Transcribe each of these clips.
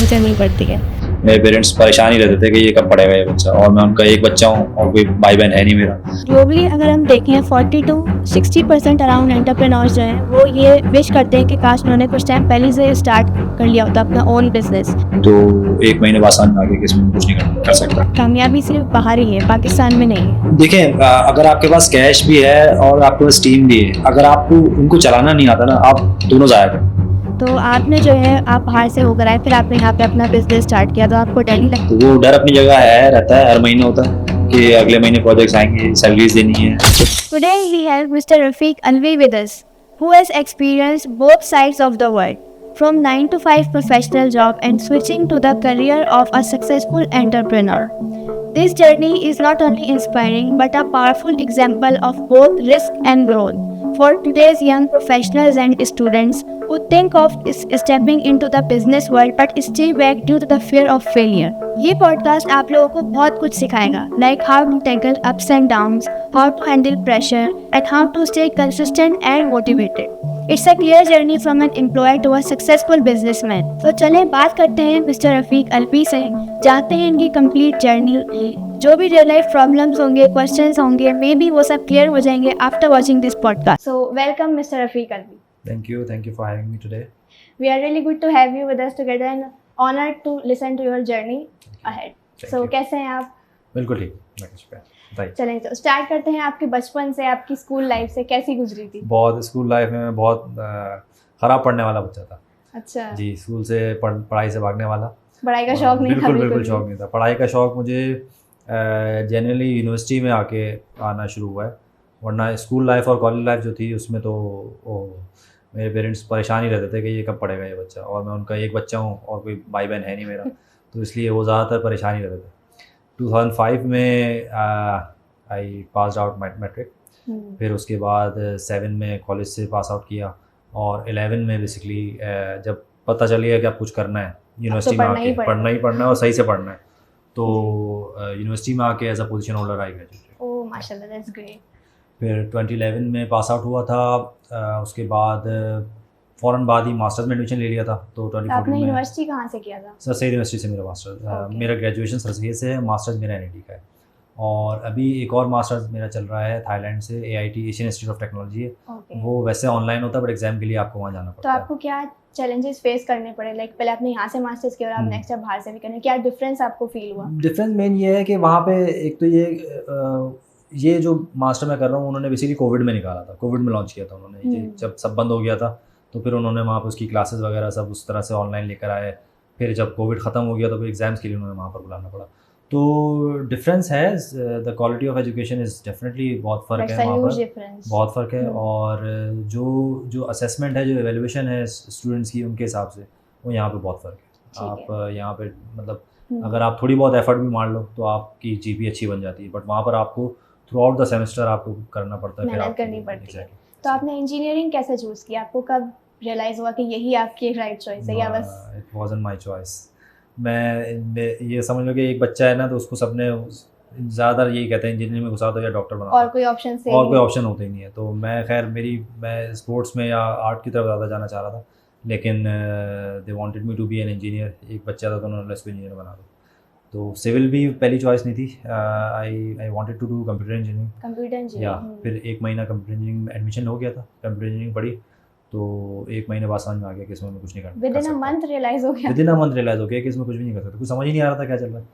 Struggle करनी पड़ती है। मेरे पेरेंट्स परेशान ही रहते थे कि ये कब पढ़ेगा ये बच्चा, और मैं उनका एक बच्चा हूँ और कोई भाई बहन है नहीं मेरा। ग्लोबली अगर हम देखें 40 to 60% अराउंड एंटरप्रेन्योर्स जो हैं वो ये विश करते हैं कि काश उन्होंने कुछ टाइम पहले से स्टार्ट कर लिया होता अपना ओन बिजनेस। तो एक महीने बाद समझ में आ गया कि इसमें कुछ नहीं कर सकता। कामयाबी सिर्फ बाहर ही है, पाकिस्तान में नहीं है। देखें, अगर आपके पास कैश भी है और आपके पास टीम भी है, अगर आपको उनको चलाना नहीं आता ना, आप दोनों ज़ाया करें। तो आपने जो है आप बाहर से होकर आए, फिर आपने यहाँ पे अपना बिजनेस स्टार्ट किया, तो आपको डर नहीं लगता? तो वो डर अपनी जगह है, रहता है, हर महीने होता है कि अगले महीने प्रोजेक्ट्स आएंगे, सैलरीज देनी है। Today we have Mr. Rafiq Alvi with us, who has experienced both sides of the world, from 9 to 5 professional job and switching to the career of a successful entrepreneur. This journey is not only inspiring but a powerful example of both risk and growth for today's young professionals and students who think of stepping into the business world but stay back due to the fear of failure. ये podcast आप लोगों को बहुत कुछ सिखाएगा, like how to tackle ups and downs, how to handle pressure, and how to stay consistent and motivated. It's a clear journey from an employee to a successful businessman. तो चलें बात करते हैं मिस्टर रफीक अलवी से, जानते हैं इनकी कंप्लीट जर्नी, जो भी रियल लाइफ प्रॉब्लम्स होंगे, क्वेश्चंस होंगे, मे बी वो सब क्लियर हो जाएंगे after watching this podcast. So welcome mister Rafiq Alvi. Thank you for having me today. We are really good to have you with us together and honored to listen to your journey ahead. So कैसे हैं आप? बिल्कुल ठीक, बताइए। चलें तो start करते हैं आपके बचपन से, आपकी स्कूल लाइफ से कैसी गुजरी थी? बहुत स्कूल लाइफ में मैं बहुत ख़राब पढ़ने वाला बच्चा था। अच्छा जी, स्कूल से पढ़ाई से भागने वाला। पढ़ाई का शौक नहीं था? बिल्कुल शौक नहीं था। पढ़ाई का शौक मुझे जनरली यूनिवर्सिटी में आके आना शुरू हुआ है, वरना स्कूल लाइफ और कॉलेज लाइफ जो थी उसमें तो मेरे पेरेंट्स परेशान ही रहते थे कि ये कब पढ़ेगा ये बच्चा, और मैं उनका एक बच्चा हूँ और कोई भाई बहन है नहीं मेरा, तो इसलिए वो ज़्यादातर परेशान ही रहते थे। 2005 में आई पास आउट मैट्रिक, फिर उसके बाद 7 में कॉलेज से पास आउट किया, और 11 में बेसिकली जब पता चल गया कि आप कुछ करना है यूनिवर्सिटी में आके, पढ़ना ही पढ़ना है और सही से पढ़ना है, तो यूनिवर्सिटी में आके as a position holder I graduate. Oh माशाल्लाह, दैट्स ग्रेट। फिर 2011 में पास आउट हुआ था, उसके बाद फ़ौरन बाद ही मास्टर्स में एडमिशन ले लिया था। तो 2014 आपने में यूनिवर्सिटी कहाँ से किया था? सर सैयद यूनिवर्सिटी से मेरा मास्टर्स, मेरा ग्रेजुएशन सर सैयद से है, मास्टर्स मेरा NIT का है, और अभी एक और मास्टर्स मेरा चल रहा है थाईलैंड से, AIT Asian institute of technology है। वो वैसे ऑनलाइन होता है बट एग्जाम के लिए आपको वहाँ जाना पड़ता है। तो आपको क्या चैलेंजेस फेस करने पड़े? लाइक पहले आपने यहाँ से मास्टर्स किया और आप नेक्स्ट बाहर से भी करने, क्या डिफरेंस आपको फील हुआ? डिफरेंस मेन ये है कि वहाँ पे एक तो ये जो मास्टर मैं कर रहा हूँ उन्होंने बेसिकली कोविड में निकाला था, कोविड में लॉन्च किया था उन्होंने। जब सब बंद हो गया था तो फिर उन्होंने वहाँ पर उसकी क्लासेस वगैरह सब उस तरह से ऑनलाइन लेकर आए। फिर जब कोविड ख़त्म हो गया तो फिर एग्ज़ाम्स के लिए उन्होंने वहाँ पर बुलाना पड़ा। तो डिफरेंस है, the quality of education is definitely बहुत फ़र्क है वहाँ पर, बहुत फ़र्क है। और जो असेसमेंट है, जो एवेल्यूएशन है स्टूडेंट्स की, उनके हिसाब से वो यहाँ पे बहुत फ़र्क है। आप यहाँ पे मतलब अगर आप थोड़ी बहुत एफर्ट भी मार लो तो आपकी GPA अच्छी बन जाती है, बट वहाँ पर आपको थ्रू आउट द सेमेस्टर आपको करना पड़ता है, मेहनत करनी पड़ती है। तो आपने इंजीनियरिंग कैसे चूज़ किया? आपको कब रियलाइज़ हुआ कि यही आपकी राइट चॉइस है, या बस? It wasn't my choice. मैं ये समझ लो कि एक बच्चा है ना, तो उसको सबने ज़्यादातर यही कहते हैं इंजीनियरिंग में घुसा दो या डॉक्टर बना दो, और कोई ऑप्शन होते ही नहीं है। तो मैं खैर मैं स्पोर्ट्स में या आर्ट की तरफ ज़्यादा जाना चाह रहा था, लेकिन they wanted me to be an engineer. एक बच्चा था तो उन्होंने इसको इंजीनियर बना दो। तो सिविल भी पहली चॉइस नहीं थी। I wanted to do computer engineering. या फिर 1 महीना कंप्यूटर इंजीनियरिंग में एडमिशन हो गया था, कंप्यूटर इंजीनियरिंग पढ़ी, तो 1 महीने बाद समझ में आ गया कि इसमें मैं कुछ नहीं करना। विदिन अ मंथ रियलाइज़ हो गया कि इसमें कुछ भी नहीं कर सकता, कुछ समझ ही नहीं आ रहा था क्या चल रहा है।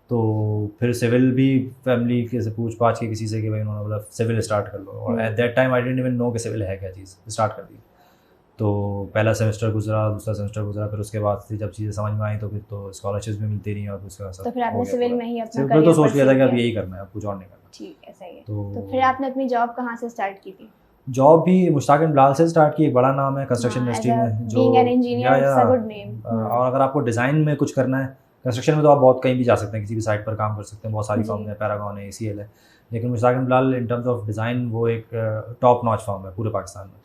तो फिर सिविल भी फैमिली के से पूछ पाछ के किसी से कि भाई उन्होंने बोला सिविल स्टार्ट कर लो, और at that time I didn't even know कि सिविल है क्या चीज़, स्टार्ट कर दी। तो पहला सेमेस्टर गुजरा, दूसरा सेमेस्टर गुजरा, फिर उसके बाद जब चीज़ें समझ में आई तो फिर तो स्कॉलरशिप्स भी मिलती नहीं, और उसके बाद तो फिर आपने सिविल में ही अपना करियर तो सोच लिया था कि अब यही करना है, अब कुछ और नहीं करना। ठीक है, सही है। तो फिर आपने अपनी जॉब कहाँ से स्टार्ट की थी? जॉब भी मुश्ताक एंड बिलाल से स्टार्ट की, एक बड़ा नाम है कंस्ट्रक्शन इंडस्ट्री में, जो और अगर आपको डिज़ाइन में कुछ करना है, कंस्ट्रक्शन में तो आप बहुत कहीं भी जा सकते हैं, किसी भी साइट पर काम कर सकते हैं, बहुत सारी फर्म है, पैरागॉन है, ACL है, लेकिन Mushtaq and Bilal in terms of design वो एक टॉप नॉच फर्म है पूरे पाकिस्तान में।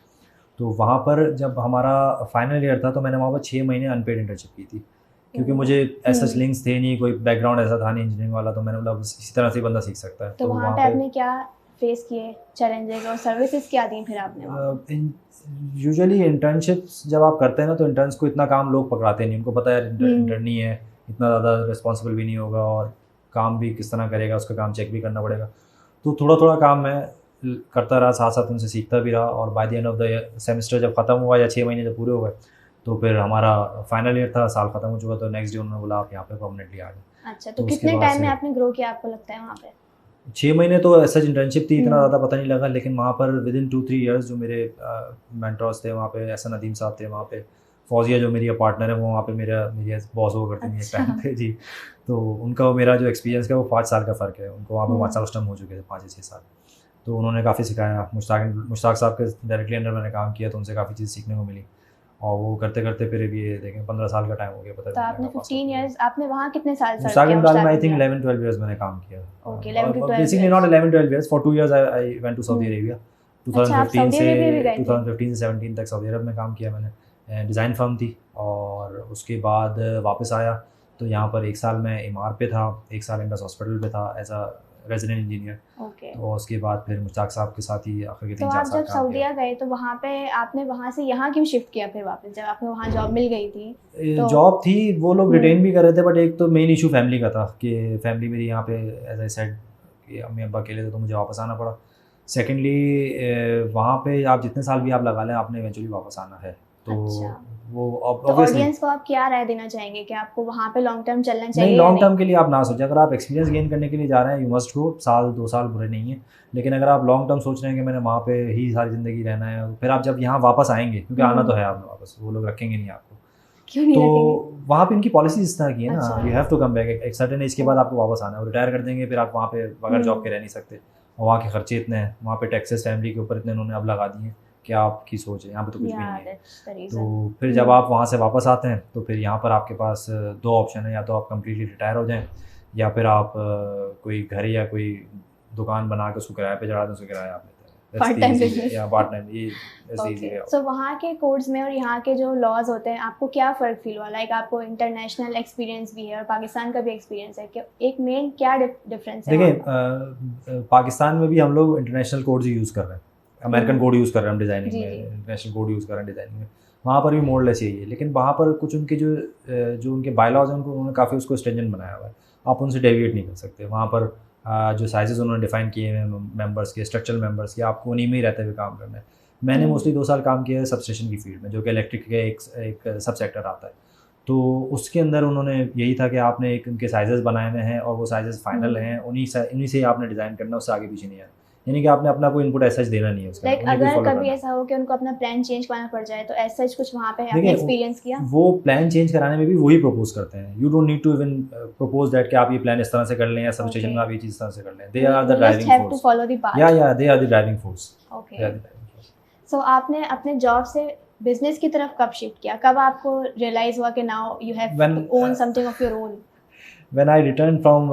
तो वहाँ पर जब हमारा फाइनल ईयर था तो मैंने वहाँ पर 6 महीने अनपेड इंटर्नशिप की थी, क्योंकि मुझे ऐसा लिंक्स थे नहीं, कोई बैकग्राउंड ऐसा था नहीं इंजीनियरिंग वाला, तो मैंने बोला इसी तरह से बंदा सीख सकता है। तो वहाँ पे आपने क्या फेस किए चैलेंजेस और सर्विसेज क्या दी फिर आपने वहाँ पे? यूजुअली इंटर्नशिप्स जब आप करते हैं ना, तो इंटर्न्स को इतना काम लोग पकड़ाते नहीं, उनको पता है इंटर्न नहीं है, इतना ज़्यादा रिस्पॉन्सिबल भी नहीं होगा और काम भी किस तरह करेगा, उसका काम चेक भी करना पड़ेगा। तो थोड़ा थोड़ा काम मैं करता रहा, साथ साथ उनसे सीखता भी रहा, और by the end of the semester जब ख़त्म हुआ या 6 महीने जब पूरे हो गए, तो फिर हमारा फाइनल ईयर था, साल ख़त्म हो चुका, तो नेक्स्ट डे उन्होंने बोला आप यहाँ पे परमानेंटली आ गए। अच्छा, तो तो उसके कितने बाद टाइम में से आपने ग्रो किया आपको लगता है वहाँ पे? 6 महीने तो ऐसा इंटर्नशिप थी, इतना हम्म। ज़्यादा पता नहीं लगा, लेकिन वहाँ पर विद इन 2-3 इयर्स जो मेरे मेंटर्स थे वहाँ पे, ऐसा नदीम साहब थे वहाँ पे, फौजिया जो मेरी पार्टनर है वो वहाँ पे मेरी बॉस हुआ करती थी एक अच्छा। टाइम पे जी। तो उनका और मेरा जो एक्सपीरियंस है वो 5 साल का फ़र्क है, उनको वहाँ पे 5 हम्म। साल उस टाइम हो चुके थे, 5 या 6 साल। तो उन्होंने काफ़ी सिखाया, मुश्ताक साहब के डायरेक्टली अंडर मैंने काम किया, तो उनसे काफ़ी चीज़ सीखने को मिली, और वो करते करते फिर भी ये देखें 15 साल का टाइम हो गया, पता तो भी नहीं आपने लगा पास 15 आउट इयर्स, आपने वहाँ कितने साल सर्व मुश्ताक किया एंड में I Mushtaq think India? 11-12 years मैंने काम किया। ओके, 11 to 12 basically not years. 11-12 years, for 2 years I went to Saudi hmm. Arabia. अच्छा, आप 2015 सऊदी से अरेबिया भी गए थे? 2015 से 17 तक सऊदी अरब में काम किया मैंने, डिज़ाइन फर्म थी, और उसके बाद वापस आया, तो यहाँ पर 1 साल मैं इमार पे था, 1 साल इंडस हॉस्पिटल पे था as a resident engineer. Okay. तो उसके बाद फिर मुश्ताक साहब के साथ ही आखिर के तो 3-4 आप साल जब काम किया। सऊदीया गए तो वहाँ पे आपने वहाँ से यहाँ क्यों शिफ्ट किया फिर वापस, जब आपको वहाँ जॉब मिल गई थी तो? जॉब थी, वो लोग हम्म। रिटेन भी कर रहे थे, बट एक तो मेन इशू फैमिली का था कि फैमिली मेरी यहाँ पे एज आई सेड कि अम्मी अब्बा अकेले थे, तो मुझे वापस आना पड़ा। सेकेंडली वहाँ पे आप जितने साल भी आप लगा लें, आपने इवेंचुअली वापस आना है, तो अच्छा, वो तो ऑब्वियसली ऑडियंस को आप क्या राय देना चाहेंगे कि आपको वहाँ पे लॉन्ग टर्म चलना नहीं, चाहिए या लॉन्ग नहीं? टर्म के लिए आप ना सोचें, अगर आप एक्सपीरियंस गेन करने के लिए जा रहे हैं, यू मस्ट गो, साल 2 साल बुरे नहीं है, लेकिन अगर आप लॉन्ग टर्म सोच रहे हैं कि मैंने वहाँ पे ही सारी ज़िंदगी रहना है, फिर आप जब यहाँ वापस आएंगे, क्योंकि आना तो है आपने वापस, वो लोग रखेंगे नहीं आपको, क्यों नहीं तो रखेंगे? वहाँ पे इनकी पॉलिसी इस तरह की है ना, अच्छा। You have to come back, एक सर्टेन एज के बाद आपको वापस आना है, वो रिटायर कर देंगे, फिर आप वहाँ पे बगैर जॉब के रह नहीं सकते, और वहाँ के खर्चे इतने हैं, वहाँ पे टैक्सेस फैमिली के ऊपर इतने उन्होंने अब लगा दिए हैं कि आपकी सोच है, यहाँ पे तो कुछ भी नहीं है। That's the reason. तो फिर जब आप वहाँ से वापस आते हैं, तो फिर यहाँ पर आपके पास 2 ऑप्शन है, या तो आप कम्प्लीटली रिटायर हो जाएँ, या फिर आप कोई घर या कोई दुकान बना के उसको किराए पे चढ़ा दें, उसको किराया आप लेते हैं। Part time business। या पार्ट टाइम, ये ऐसे इजी ओके, है। सो वहाँ के कोड्स में और यहाँ के जो लॉज होते हैं, आपको क्या फ़र्क फील हुआ? लाइक आपको इंटरनेशनल एक्सपीरियंस भी है और पाकिस्तान का भी एक्सपीरियंस है, कि एक मेन क्या डिफरेंस है देखिए, वहाँ का? पाकिस्तान में भी हम लोग इंटरनेशनल कोड्स ही यूज़ कर रहे हैं, अमेरिकन कोड यूज़ कर रहे हैं हम डिज़ाइनिंग जी, में, जी। इंटरनेशनल कोड यूज़ कर रहे हैं डिज़ाइनिंग में, वहाँ पर भी मोडलेस यही है, लेकिन वहाँ पर कुछ उनके जो उनके बायलॉज हैं, उनको उन्होंने काफ़ी उसको स्ट्रिंजेंट बनाया हुआ है, आप उनसे डेविएट नहीं कर सकते। वहाँ पर जो साइजेस उन्होंने डिफाइन किए हैं मेंबर्स के, स्ट्रक्चरल मेंबर्स के, आपको उन्हीं में ही रहते हुए काम करना है। मैंने मोस्टली 2 साल काम किया है सबस्टेशन की फील्ड में, जो कि इलेक्ट्रिक के एक सब सेक्टर आता है, तो उसके अंदर उन्होंने यही था कि आपने एक उनके साइजेस बनाए हुए हैं, और वो साइजेस फाइनल हैं, उन्हीं से ही आपने डिज़ाइन करना है, उससे आगे पीछे नहीं आना, यानी कि आपने अपना कोई इनपुट एज सच देना नहीं है उसका, लाइक उन्हीं को अगर फॉलो कभी करना है। ऐसा हो कि उनको अपना प्लान चेंज करना पड़ जाए, तो एज सच कुछ वहाँ पे आपने देखिए, एक्सपीरियंस किया? वो प्लान चेंज कराने में भी वही प्रपोज करते हैं, you don't need to even propose that कि आप ये प्लान इस तरह से कर लें, या सबस्टेशन Okay. में आप ये चीज़ इस तरह से कर लें, they are the You just driving have to force, follow the path. या they are the driving force, Okay. They are the driving force. So आपने अपने जॉब से बिजनेस की तरफ कब शिफ्ट किया? कब आपको रियलाइज हुआ कि now you have When, to own something of your own? When I return from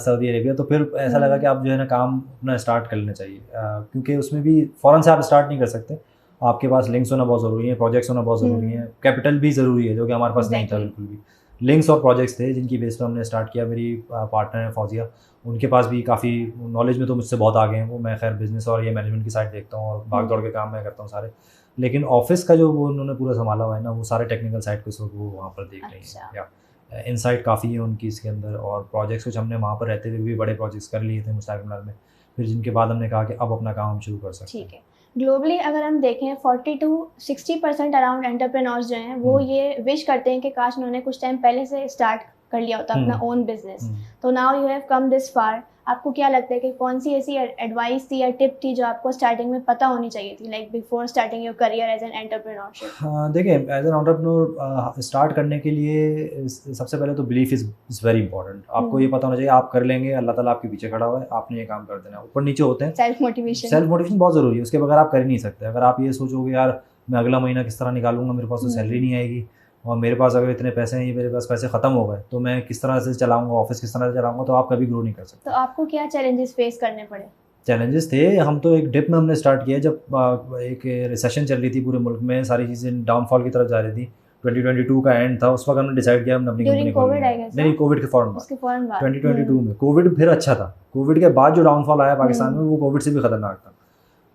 Saudi Arabia, तो फिर ऐसा लगा कि आप जो है ना काम अपना स्टार्ट कर लेना चाहिए, क्योंकि उसमें भी फ़ौरन से आप स्टार्ट नहीं कर सकते, आपके पास लिंक्स होना बहुत ज़रूरी है, प्रोजेक्ट्स होना बहुत ज़रूरी है, कैपिटल भी ज़रूरी है, जो कि हमारे पास नहीं था Exactly. बिल्कुल भी। लिंक्स और प्रोजेक्ट्स थे जिनकी बेस पर हमने स्टार्ट किया। मेरी पार्टनर है फौजिया, उनके पास भी काफ़ी नॉलेज में तो मुझसे बहुत आगे हैं वो, मैं खैर बिज़नेस और ये मैनेजमेंट की साइड देखता हूँ, और भाग दौड़ के काम मैं करता हूँ सारे, लेकिन ऑफिस का जो वो उन्होंने पूरा संभाला हुआ है ना, वो सारे टेक्निकल साइड को इस वक्त वो वहाँ पर देख रही अच्छा। हैं, या इनसाइट काफ़ी है उनकी इसके अंदर, और प्रोजेक्ट्स कुछ हमने वहाँ पर रहते हुए भी बड़े प्रोजेक्ट्स कर लिए थे मुश्ताक में, फिर जिनके बाद हमने कहा कि अब अपना काम हम शुरू कर सकते हैं। ठीक है। ग्लोबली अगर हम देखें 40 to 60% अराउंड एंटरप्रेन्योर्स जो हैं वो ये विश करते हैं कि काश उन्होंने कुछ टाइम पहले से स्टार्ट कर लिया होता अपना ओन बिजनेस। तो now you have come this far, आपको क्या लगता है कि कौन सी ऐसी एडवाइस थी या टिप थी जो आपको स्टार्टिंग में पता होनी चाहिए थी, like before starting your career as an entrepreneurship? हाँ, देखिए, एज एन एंटरप्रेन्योर स्टार्ट करने के लिए सबसे पहले तो बिलीफ इज़ वेरी इंपॉर्टेंट। आपको ये पता होना चाहिए आप कर लेंगे, अल्लाह ताला आपके पीछे खड़ा हुआ है, आपने ये काम कर देना है। ऊपर नीचे होते हैं, सेल्फ मोटिवेशन बहुत ज़रूरी है, उसके बगैर आप कर ही नहीं सकते। अगर आप ये सोचोगे यार मैं अगला महीना किस तरह निकालूंगा, मेरे पास तो सैलरी नहीं आएगी, और मेरे पास अगर इतने पैसे हैं, ये मेरे पास पैसे ख़त्म हो गए, तो मैं किस तरह से चलाऊंगा ऑफिस, किस तरह से चलाऊंगा, तो आप कभी ग्रो नहीं कर सकते। तो आपको क्या चैलेंजेस फेस करने पड़े? चैलेंजेस थे, हम तो एक डिप में हमने स्टार्ट किया जब एक रिसेशन चल रही थी पूरे मुल्क में, सारी चीज़ें डाउनफॉल की तरफ जा रही थी, 2022 का एंड था, उस वक्त हमने डिसाइड किया हमने अपनी कंपनी ड्यूरिंग खोलनी कोविड आई है। गेस, नहीं, कोविड के फौरन बाद, उसके फौरन बाद 2022 में। कोविड फिर अच्छा था, कोविड के बाद जो डाउनफॉल आया पाकिस्तान में वो कोविड से भी खतरनाक था,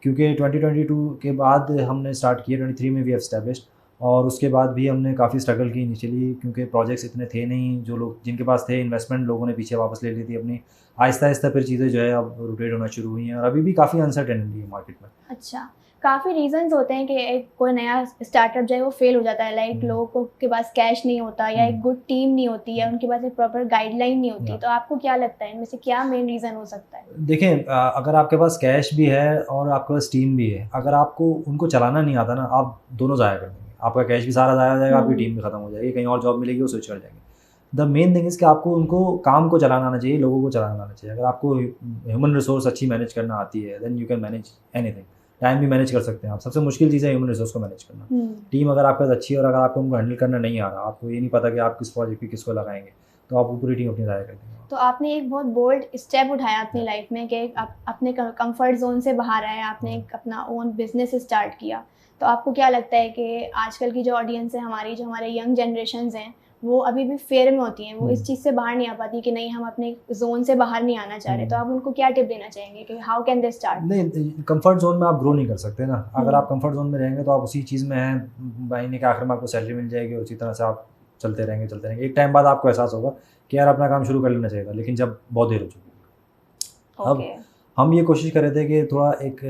क्योंकि 2022 के बाद हमने स्टार्ट किया, 23 में वी हैव एस्टैब्लिश्ड, और उसके बाद भी हमने काफ़ी स्ट्रगल की इनिशियली, क्योंकि प्रोजेक्ट्स इतने थे नहीं, जो लोग जिनके पास थे इन्वेस्टमेंट लोगों ने पीछे वापस ले ली थी अपनी। आहिस्ता आहिस्ता फिर चीज़ें जो है अब रोटेट होना शुरू हुई हैं, और अभी भी काफ़ी अनसर्टेनिटी है मार्केट में। अच्छा, काफ़ी रीजंस होते हैं कि एक कोई नया स्टार्टअप जो है वो फेल हो जाता है, लाइक लोगों के पास कैश नहीं होता, या एक गुड टीम नहीं होती है, उनके पास एक प्रॉपर गाइडलाइन नहीं होती। तो आपको क्या लगता है इनमें से क्या मेन रीज़न हो सकता है? देखें, अगर आपके पास कैश भी है और आपके पास टीम भी है, अगर आपको उनको चलाना नहीं आता ना, आप दोनों ज़ाया कर देंगे। आपका कैश भी सारा ज़ाया हो जाएगा, आपकी टीम भी खत्म हो जाएगी, कहीं और जॉब मिलेगी वो स्विच कर जाएंगे। द मेन थिंग इज़ कि आपको उनको काम को चलाना आना चाहिए, लोगों को चलाना आना चाहिए। अगर आपको ह्यूमन रिसोर्स अच्छी मैनेज करना आती है, then you can manage anything. Time भी मैनेज कर सकते हैं आप। सबसे मुश्किल चीज़ है ह्यूमन रिसोर्स को मैनेज करना। टीम अगर आपके पास अच्छी है और अगर आपको उनको हैंडल करना नहीं आ रहा, आपको ये नहीं पता कि आप किस प्रोजेक्ट पे किसको लगाएंगे, तो आप वो पूरी टीम अपनी ज़ाया कर देंगे। तो आपने एक बहुत बोल्ड स्टेप उठाया अपनी लाइफ में कि आप अपने कंफर्ट जोन से बाहर आए, आपने एक अपना ओन बिजनेस स्टार्ट किया। तो आपको क्या लगता है कि आजकल की जो ऑडियंस है हमारी, जो हमारे यंग जनरेशन्स हैं, वो अभी भी फेयर में होती हैं, वो इस चीज़ से बाहर नहीं आ पाती कि नहीं हम अपने जोन से बाहर नहीं आना चाह रहे। तो आप उनको क्या टिप देना चाहेंगे कि हाउ कैन दे स्टार्ट? नहीं, कंफर्ट जोन में आप ग्रो नहीं कर सकते ना। अगर आप कंफर्ट जोन में रहेंगे तो आप उसी चीज़ में हैं, महीने के आखिर में आपको सैलरी मिल जाएगी और उसी तरह से आप चलते रहेंगे। एक टाइम बाद आपको एहसास होगा कि यार अपना काम शुरू कर लेना चाहिए था, लेकिन जब बहुत देर हो चुकी है। अब हम ये कोशिश कर रहे थे कि थोड़ा एक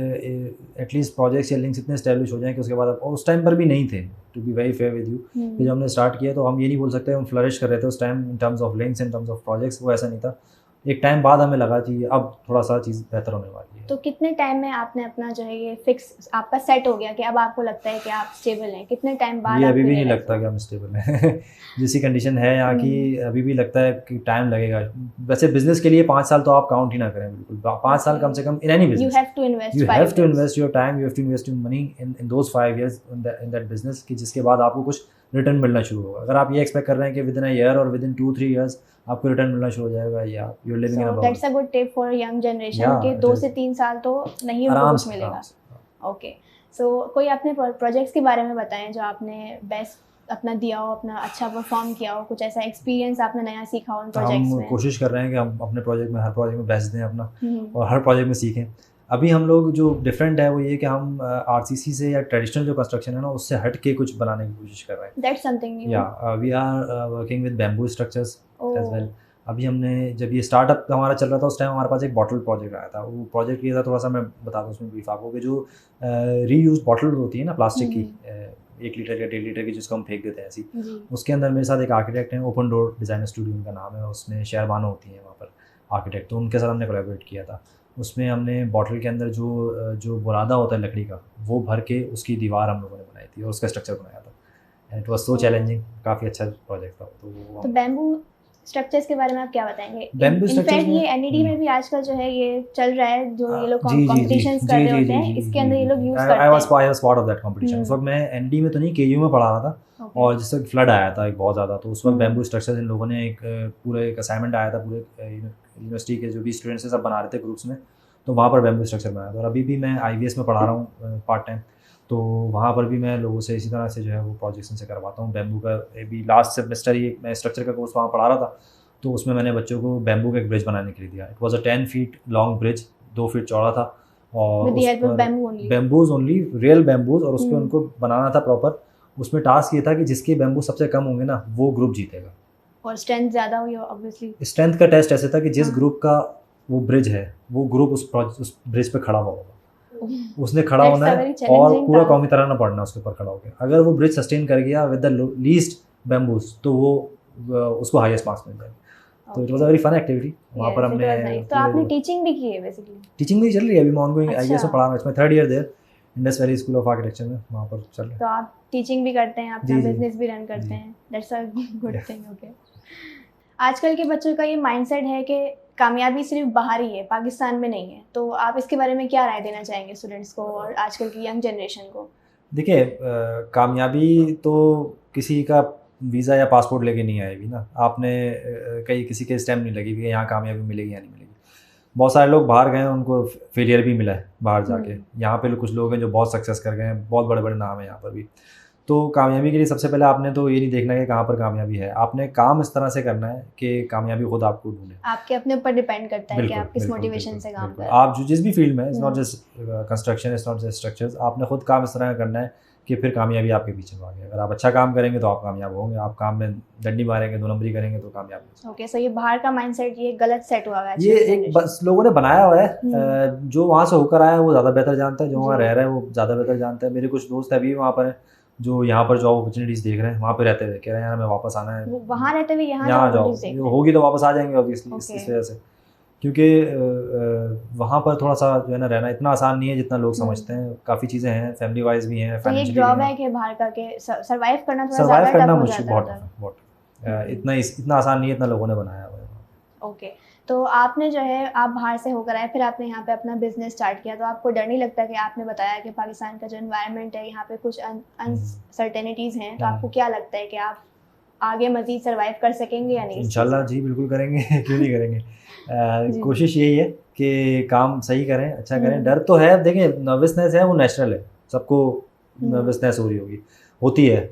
एटलीस्ट प्रोजेक्ट्स या लिंक्स इतने एस्टेब्लिश हो जाएं कि उसके बाद और उस टाइम पर भी नहीं थे, to be very fair with you. कि जब हमने स्टार्ट किया तो हम ये नहीं बोल सकते हम फ्लरिश कर रहे थे उस time in terms of links, in terms of projects, वो ऐसा नहीं था। एक टाइम बाद हमें लगा कि अब थोड़ा सा चीज़ बेहतर होने वाली है। तो कितने टाइम में आपने अपना जो है ये फिक्स आपका सेट हो गया कि अब आपको लगता है कि आप स्टेबल हैं? कितने टाइम बाद? ये अभी भी नहीं लगता कि हम स्टेबल हैं। जैसी कंडीशन है यहाँ की, अभी भी लगता है कि टाइम लगेगा। वैसे बिजनेस के लिए 5 साल तो आप काउंट ही ना करें बिल्कुल। 5 साल कम से कम in any business. You have to invest your time, you have to invest your money in those 5 years in that business, कि जिसके बाद आपको कुछ रिटर्न मिलना शुरू होगा। अगर आप ये एक्सपेक्ट कर रहे हैं कि विद इन अ ईयर और विद इन 2-3 years आपको रिटर्न मिलना शुरू हो जाएगा, या you are living in a bubble. That's a good tip for young generation कि 2 से 3 साल तो नहीं उनको कुछ मिलेगा। ओके, सो कोई अपने प्रोजेक्ट्स के बारे में बताएं जो आपने बेस्ट अपना दिया हो, अपना अच्छा परफॉर्म किया हो, कुछ ऐसा एक्सपीरियंस आपने नया सीखा हो उन प्रोजेक्ट्स में। हम कोशिश कर रहे हैं कि हम अपने प्रोजेक्ट में हर प्रोजेक्ट में बेस्ट दें अपना, और हर प्रोजेक्ट में सीखें। अभी हम लोग जो डिफरेंट है वो ये कि हम आरसीसी से या ट्रेडिशनल जो कंस्ट्रक्शन है ना उससे हट के कुछ बनाने की कोशिश कर रहे हैं। That's something new. या we are working with bamboo structures as well. अभी हमने जब ये स्टार्टअप हमारा चल रहा था उस टाइम हमारे पास एक बॉटल प्रोजेक्ट आया था। वो प्रोजेक्ट ये था, थोड़ा सा मैं बता दूँ उसमें ब्रीफ आपको, कि जो रीयूज बॉटल होती है ना प्लास्टिक की, 1 लीटर या 1.5 लीटर की, जिसको हम फेंक देते हैं ऐसी, उसके अंदर मेरे साथ एक आर्किटेक्ट हैं, ओपन डोर डिज़ाइनर स्टूडियो उनका नाम है, उसमें शेयर बानो होती हैं वहाँ पर आर्किटेक्ट, तो उनके साथ हमने कोलैबोरेट किया था। उसमें हमने बॉटल के अंदर जो बुरादा होता है लकड़ी का, वो भर के उसकी दीवार हम लोगों ने बनाई थी और उसका स्ट्रक्चर बनाया था। And it was so challenging, काफ़ी अच्छा प्रोजेक्ट था। तो बैम्बू स्ट्रक्चर्स के बारे में आप क्या बताएंगे? बैम्बू इनफैक्ट ये एनईडी में भी आजकल जो है ये चल रहा है, जो ये लोग कॉम्पिटिशंस कर रहे होते हैं, इसके अंदर ये लोग यूज करते हैं। I was part of that competition. उस वक्त मैं एनईडी में तो नहीं, केयू में पढ़ा रहा था, और जिससे फ्लड आया था एक बहुत ज़्यादा, तो उस वक्त बैम्बू स्ट्रक्चर्स इन लोगों ने एक पूरे एक असाइनमेंट आया था, पूरे यूनिवर्सिटी के जो भी स्टूडेंट्स हैं सब बना रहे थे ग्रुप्स में, तो वहाँ पर बैम्बू स्ट्रक्चर बनाया था। और अभी भी मैं IVS में पढ़ा रहा हूँ पार्ट टाइम, तो वहाँ पर भी मैं लोगों से इसी तरह से जो है वो प्रोजेक्ट्स से करवाता हूँ बैम्बू का। अभी लास्ट सेमेस्टर ही मैं स्ट्रक्चर का कोर्स वहाँ पढ़ा रहा था, तो उसमें मैंने बच्चों को बैम्बू का एक ब्रिज बनाने के लिए दिया। It was a 10 feet long bridge, 2 feet चौड़ा था, और बैम्बूज ओनली, रियल बैम्बूज, और उस पर उनको बनाना था प्रॉपर। उसमें टास्क ये था कि जिसके बैम्बू सबसे कम होंगे ना वो ग्रुप जीतेगा, और स्ट्रेंथ ज़्यादा हुई ऑब्वियसली। स्ट्रेंथ का टेस्ट ऐसे था कि जिस ग्रुप का वो ब्रिज है वो ग्रुप उस ब्रिज पे खड़ा हुआ होगा, उसने खड़ा होना है और पूरा कॉम की तरह ना पड़ना उसके ऊपर खड़ा होकर। अगर वो ब्रिज सस्टेन कर गया विद द लीस्ट बैम्बूज तो वो उसको हाईएस्ट मार्क्स मिल जाएंगे। तो it was a very fun activity. वहाँ पर हमने तो आपने टीचिंग भी की है बेसिकली? टीचिंग भी चल रही है अभी, मैं ऑनगोइंग IVS में पढ़ा रहा हूँ, इसमें 3rd year there Indus Valley School of Architecture में, वहाँ पर चल रहा है। तो आप टीचिंग भी करते हैं, अपना बिजनेस भी रन करते हैं, that's a good thing. Okay, आजकल के बच्चों का ये माइंडसेट है कि कामयाबी सिर्फ बाहर ही है, पाकिस्तान में नहीं है, तो आप इसके बारे में क्या राय देना चाहेंगे स्टूडेंट्स को और आजकल की यंग जनरेशन को? देखिए, कामयाबी तो किसी का वीज़ा या पासपोर्ट लेके नहीं आएगी ना, आपने कहीं किसी के स्टैम्प नहीं लगी कि यहाँ कामयाबी मिलेगी या नहीं मिलेगी। बहुत सारे लोग बाहर गए हैं, उनको फेलियर भी मिला है बाहर जाके। यहाँ पे कुछ लोग हैं जो बहुत सक्सेस कर गए हैं, बहुत बड़े बड़े नाम हैं यहाँ पर भी। तो कामयाबी के लिए सबसे पहले आपने तो ये नहीं देखना कि कहाँ पर कामयाबी है, आपने काम इस तरह से करना है कि कामयाबी खुद आपको ढूंढे। आपके अपने ऊपर डिपेंड करता है कि बिल्कुल आप किस बिल्कुल मोटिवेशन बिल्कुल से काम बिल्कुल। कर रहे हैं। आप जो जिस भी फील्ड में, it's not just construction, it's not just structures, आपने खुद काम इस तरह का करना है कि फिर कामयाबी आपके पीछे भागे। अगर आप अच्छा काम करेंगे तो आप कामयाब होंगे, आप काम में डंडी मारेंगे, 2 नंबरी करेंगे तो कामयाब नहीं। ओके, सो ये बाहर का माइंडसेट ये गलत सेट हुआ है ये एक बस लोगों ने बनाया हुआ है, जो वहाँ से होकर आया है वो ज़्यादा बेहतर जानता है, जो वहाँ जी। रह रहा है वो ज़्यादा बेहतर जानता है। मेरे कुछ दोस्त अभी वहाँ पर हैं जो यहाँ पर जॉब अपॉर्चुनिटीज़ देख रहे हैं, वहाँ पे रहते हुए कह रहे हैं यार हमें वापस आना है, वहाँ रहते हुए यहाँ यहाँ जॉब जॉब opportunities होगी तो वापस आ जाएंगे ऑब्वियसली इस Okay. वजह से, क्योंकि वहाँ पर थोड़ा सा जो है ना रहना इतना आसान नहीं है जितना लोग समझते हैं। काफ़ी चीज़ें हैं, फैमिली वाइज भी हैं, तो ये फाइनेंशियली जॉब भी है हैं। कि बाहर का के सर्वाइव करना थोड़ा सर्वाइव ज़्यादा करना टफ हो मुश्किल, जाता बहुत है। tough है, बहुत इतना आसान नहीं है, इतना लोगों ने बनाया हुआ है। ओके, तो आपने जो है आप बाहर से होकर आए, फिर आपने यहाँ पे अपना बिजनेस स्टार्ट किया, तो आपको डर नहीं लगता कि आपने बताया कि पाकिस्तान का जो एनवायरनमेंट है यहाँ पे कुछ अनसर्टेनिटीज़ हैं, तो आपको क्या लगता है कि आप आगे मजीद सर्वाइव कर सकेंगे या नहीं? इंशाल्लाह जी बिल्कुल करेंगे क्यों नहीं करेंगे। जी। कोशिश यही है कि काम सही करें, अच्छा करें। डर तो है, देखिए नर्वसनेस है वो नेचुरल है, सबको नर्वसनेस हो रही होगी, होती है,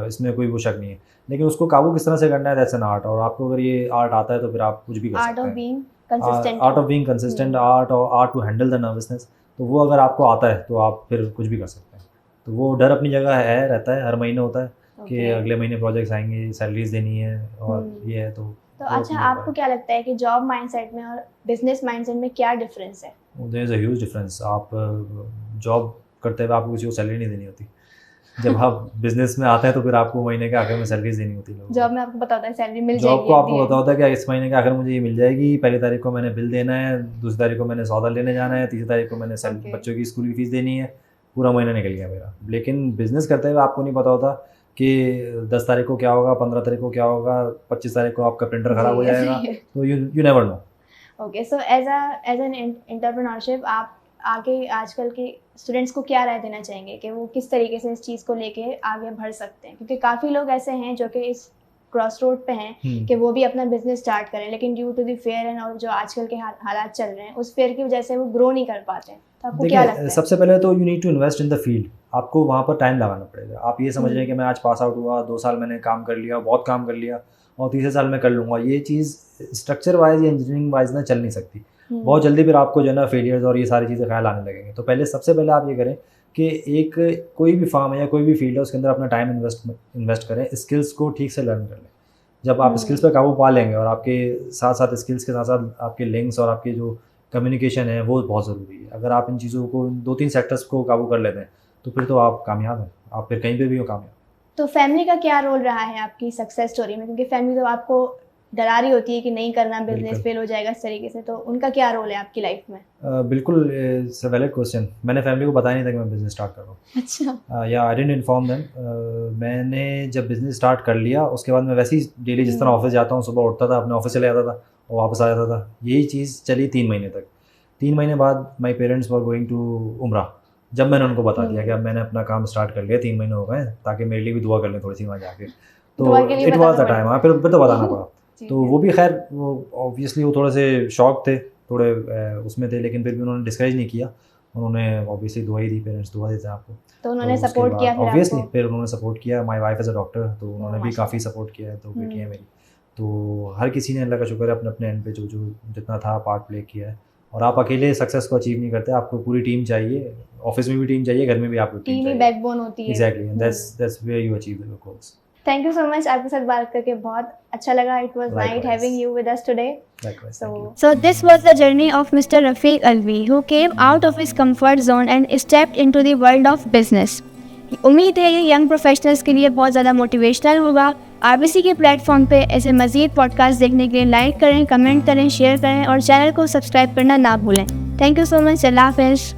इसमें कोई वो शक नहीं है, लेकिन उसको काबू किस तरह से करना है, दैट्स एन आर्ट। और आपको अगर ये आर्ट आता है तो फिर आप कुछ भी कर आर्ट सकते ऑफ हैं। Being consistent. Art of being consistent, art to handle the nervousness, तो वो अगर आपको आता है तो आप फिर कुछ भी कर सकते हैं। तो वो डर अपनी जगह है, रहता है, हर महीने होता है कि अगले महीने प्रोजेक्ट्स आएंगे, सैलरीज देनी है और ये है। तो अच्छा, आपको क्या लगता है कि जॉब माइंडसेट में और बिजनेस माइंडसेट में क्या डिफरेंस है? There is a huge difference. आप जॉब करते हुए आपको किसी को सैलरी नहीं देनी होती, जब आप बिजनेस में आते हैं तो फिर आपको महीने के आखिर में सैलरीज देनी होती है। जॉब में आपको पता होता है सैलरी मिल जाएगी, जॉब को आपको पता होता है कि इस महीने के आखिर मुझे ये मिल जाएगी, पहली तारीख को मैंने बिल देना है, दूसरी तारीख को मैंने सौदा लेने जाना है, तीसरी तारीख को मैंने बच्चों की स्कूल की फीस देनी है, पूरा महीना निकल गया मेरा। लेकिन बिजनेस करते हुए आपको नहीं पता होता कि 10 तारीख को क्या होगा, 15 तारीख को क्या होगा, 25 तारीख को आपका प्रिंटर ख़राब हो जाएगा, तो you never know. Okay, so as an entrepreneurship आप आगे आजकल के स्टूडेंट्स को क्या राय देना चाहेंगे कि वो किस तरीके से इस चीज़ को लेके आगे बढ़ सकते हैं? क्योंकि काफ़ी लोग ऐसे हैं जो कि इस क्रॉस रोड पे हैं कि वो भी अपना बिजनेस स्टार्ट करें, लेकिन due to the fear and और जो आजकल के हालात चल रहे हैं उस फेयर की वजह से वो ग्रो नहीं कर पाते हैं। तो आपको क्या लगता है? सबसे पहले तो you need to invest in the field, आपको वहाँ पर टाइम लगाना पड़ेगा। आप ये समझ रहे हैं कि मैं आज पास आउट हुआ, 2 साल मैंने काम कर लिया, बहुत काम कर लिया और तीसरे साल में कर लूँगा, ये चीज़ स्ट्रक्चर वाइज या इंजीनियरिंग वाइज ना चल नहीं सकती। बहुत जल्दी फिर आपको जो है ना फेलियर्स और ये सारी चीज़ें ख्याल आने लगेंगे। तो पहले सबसे पहले आप ये करें कि एक कोई भी फार्म है या कोई भी फील्ड है उसके अंदर अपना टाइम इन्वेस्ट करें, स्किल्स को ठीक से लर्न कर लें। जब आप स्किल्स पे काबू पा लेंगे और आपके साथ साथ स्किल्स के साथ साथ आपके लिंक्स और आपकी जो कम्युनिकेशन है वो बहुत ज़रूरी है। अगर आप इन चीज़ों को 2-3 सेक्टर्स को काबू कर लेते हैं तो फिर तो आप कामयाब हैं, आप फिर कहीं पे भी हो कामयाब। तो फैमिली का क्या रोल रहा है आपकी सक्सेस स्टोरी में? क्योंकि फैमिली तो आपको डरा रही होती है कि नहीं करना, बिजनेस फेल हो जाएगा इस तरीके से, तो उनका क्या रोल है आपकी लाइफ में? बिल्कुल, इट्स अ वैलिड क्वेश्चन। मैंने फैमिली को बताया नहीं था कि मैं बिज़नेस स्टार्ट कर रहा हूँ। अच्छा। या आई डिडंट इन्फॉर्म देम। मैंने जब बिज़नेस स्टार्ट कर लिया उसके बाद मैं वैसे ही डेली जिस तरह ऑफिस जाता हूँ, सुबह उठता था, अपने ऑफिस चले जाता था और वापस आ जाता था। यही चीज़ चली 3 महीने तक। 3 महीने बाद my parents were going to Umrah. जब मैंने उनको बता दिया कि अब मैंने अपना काम स्टार्ट कर लिया, 3 महीने हो गए, ताकि मेरे लिए भी दुआ कर लें थोड़ी सी वहाँ जाके, तो इट वॉज द टाइम। हाँ, फिर तो बताना पड़ा। तो वो भी खैर, वो ऑब्वियसली वो थोड़े से शौक थे, थोड़े उसमें थे, लेकिन फिर भी उन्होंने डिस्करेज नहीं किया। उन्होंने ऑब्वियसली दुआ ही दी, पेरेंट्स दुआ देते हैं आपको, तो उन्होंने सपोर्ट किया फिर ऑब्वियसली। आपको? फिर उन्होंने सपोर्ट किया। My wife is a doctor, तो उन्होंने भी काफ़ी सपोर्ट किया है। तो बेटी है मेरी, तो हर किसी ने अल्लाह का शुक्र है अपने अपने एंड पे जो जितना था पार्ट प्ले किया है। और आप अकेले सक्सेस को अचीव नहीं करते, आपको पूरी टीम चाहिए। ऑफिस में भी टीम चाहिए, घर में भी आपको टीम ही बैकबोन होती है। Exactly, that's where you achieve your goals. Thank you so much, आपके साथ बात करके बहुत अच्छा लगा। It was nice having you with us today. So this was the journey of Mr. Rafiq Alvi, who came out of his comfort zone and stepped into the world of business. उम्मीद है ये young professionals के लिए बहुत ज़्यादा motivational होगा। RBC के platform पे ऐसे मज़ीद पॉडकास्ट देखने के लिए लाइक करें, कमेंट करें, शेयर करें और चैनल को सब्सक्राइब करना ना भूलें। Thank you so much. अल्लाह हाफ़िज़।